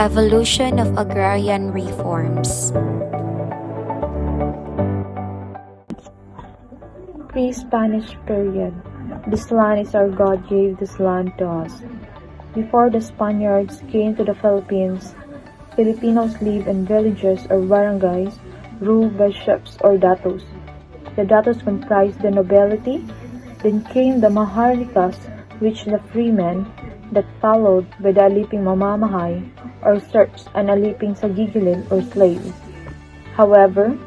Evolution of Agrarian Reforms. Pre-Spanish period. This land is our God gave this land to us. Before the Spaniards came to the Philippines, Filipinos lived in villages or barangays ruled by chiefs or datos. The datos comprised the nobility. Then came the maharikas, which the freemen, that followed by the aliping mamamahay or serfs and aliping sagigilid or slaves. However,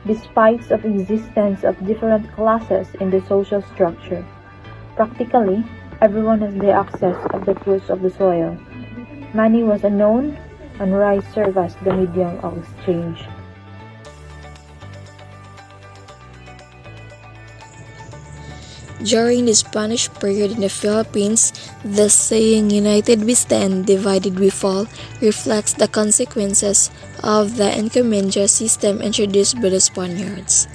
despite of existence of different classes in the social structure, practically everyone has the access of the fruits of the soil. Money was unknown, and rice served as the medium of exchange. During the Spanish period in the Philippines, the saying "United we stand, divided we fall" reflects the consequences of the encomienda system introduced by the Spaniards.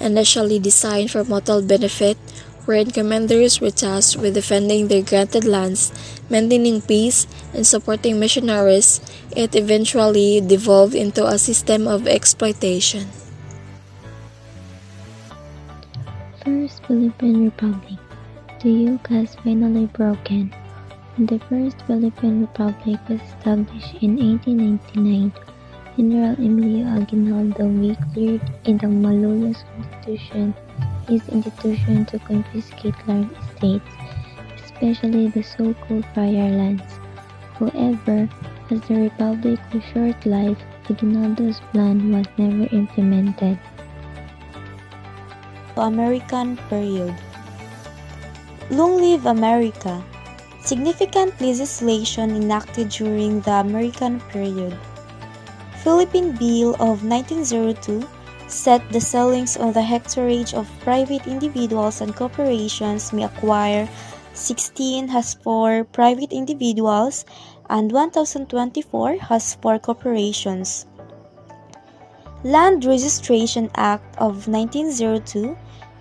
Initially designed for mutual benefit, wherein commanders were tasked with defending their granted lands, maintaining peace, and supporting missionaries, it eventually devolved into a system of exploitation. First Philippine Republic. The yoke has finally broken. The First Philippine Republic was established in 1899. General Emilio Aguinaldo declared in the Malolos Constitution his intention to confiscate large estates, especially the so-called friar lands. However, as the Republic was short-lived, Aguinaldo's plan was never implemented. American period. Long live America! Significant legislation enacted during the American period. Philippine Bill of 1902 set the ceilings on the hectareage of private individuals and corporations may acquire 16 has for private individuals and 1024 has for corporations. Land Registration Act of 1902,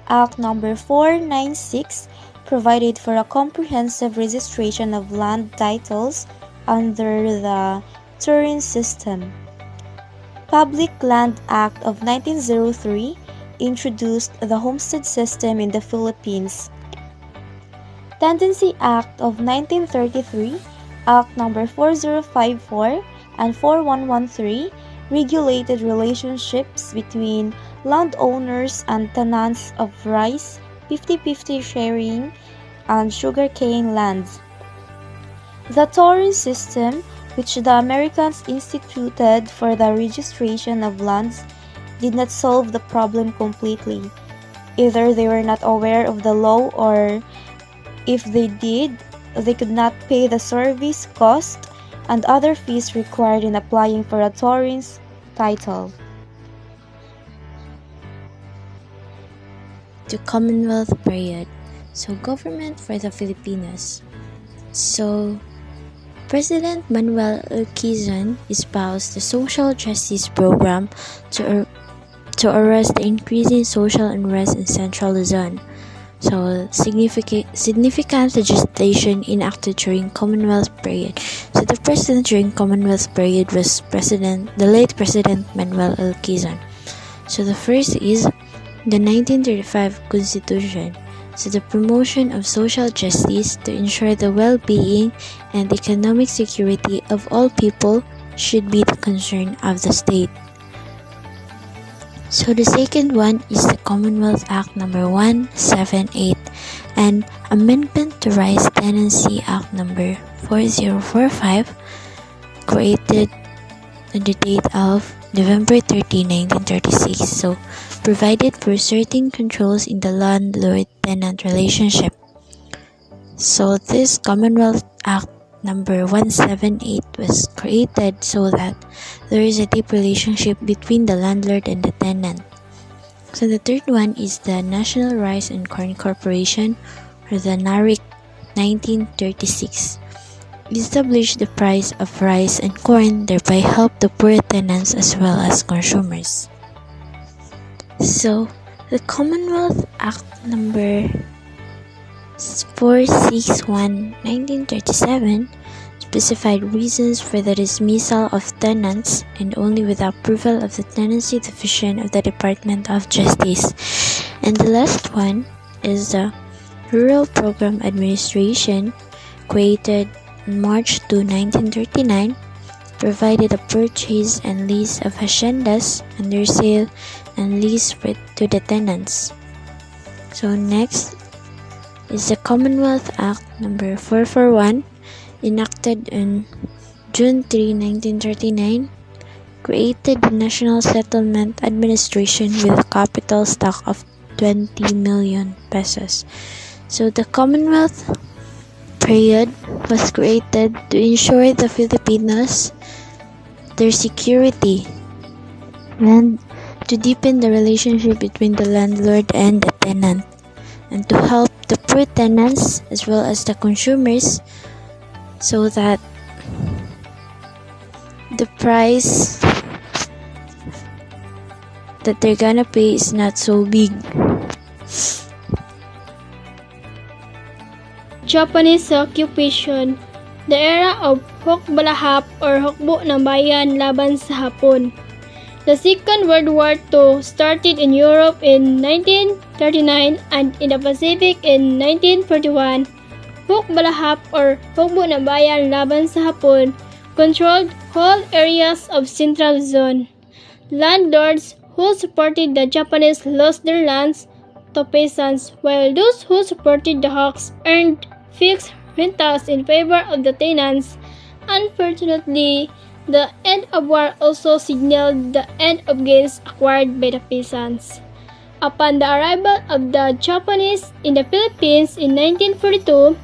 Act No. 496, provided for a comprehensive registration of land titles under the Turin system. Public Land Act of 1903 introduced the homestead system in the Philippines. Tendency Act of 1933, Act No. 4054 and 4113 regulated relationships between landowners and tenants of rice, 50-50 sharing, and sugarcane lands. The Turin system, which the Americans instituted for the registration of lands, did not solve the problem completely. Either they were not aware of the law, or if they did, they could not pay the service cost and other fees required in applying for a Turin's title. The Commonwealth period. So, government for the Filipinos. So, President Manuel L. Quezon espoused the social justice program to arrest the increasing social unrest in Central Luzon. So, significant legislation enacted during Commonwealth period. So, the president during Commonwealth period was the late President Manuel L. Quezon. So, the first is the 1935 Constitution. So, the promotion of social justice to ensure the well-being and economic security of all people should be the concern of the state. So the second one is the Commonwealth Act No. 178 and Amendment to Rice Tenancy Act No. 4045, created on the date of November 30, 1936. So provided for certain controls in the landlord-tenant relationship. So this Commonwealth Act No. 178 was created so that there is a deep relationship between the landlord and the tenant. So the third one is the National Rice and Corn Corporation, or the NARIC 1936. It established the price of rice and corn, thereby help the poor tenants as well as consumers. So the Commonwealth Act No. 461/1937 specified reasons for the dismissal of tenants and only with the approval of the Tenancy Division of the Department of Justice. And the last one is the Rural Program Administration, created on March 2, 1939, provided a purchase and lease of haciendas under sale and lease to the tenants. So next is the Commonwealth Act number 441, enacted on June 3, 1939, created the National Settlement Administration with a capital stock of 20 million pesos. So the Commonwealth period was created to ensure the Filipinos their security and to deepen the relationship between the landlord and the tenant, and to help the poor tenants as well as the consumers so that the price that they're gonna pay is not so big. Japanese occupation, the era of hukbalahap or hukbo ng bayan laban sa Hapon. The Second World War II started in Europe in 1939 and in the Pacific in 1941. Hukbalahap or hukbo ng bayan laban sa Hapon controlled whole areas of Central Zone. Landlords who supported the Japanese lost their lands to peasants, while those who supported the Hawks earned fixed rentals in favor of the tenants. Unfortunately, the end of war also signaled the end of gains acquired by the peasants. Upon the arrival of the Japanese in the Philippines in 1942,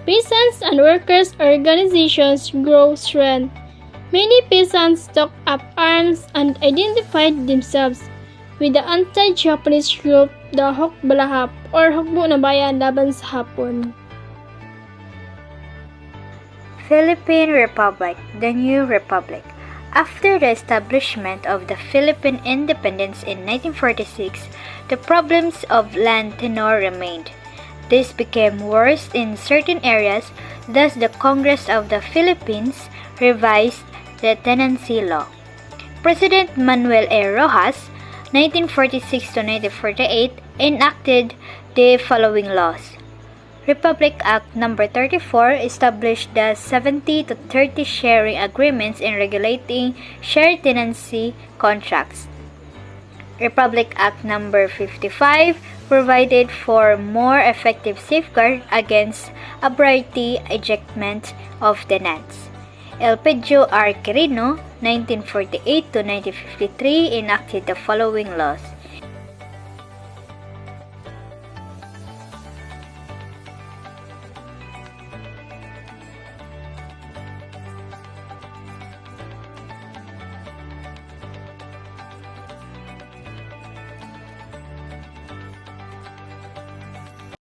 peasants and workers' organizations grew strength. Many peasants took up arms and identified themselves with the anti-Japanese group, the Hukbalahap or Hukbo ng Bayan laban sa Hapon. Philippine Republic, the new republic. After the establishment of the Philippine independence in 1946, the problems of land tenure remained. This became worse in certain areas, thus the Congress of the Philippines revised the tenancy law. President Manuel A. Rojas, 1946 to 1948, enacted the following laws. Republic Act No. 34 established the 70 to 30 sharing agreements in regulating shared tenancy contracts. Republic Act No. 55 provided for more effective safeguard against abruptly ejectment of tenants. Elpidio R. Quirino, 1948 to 1953, enacted the following laws.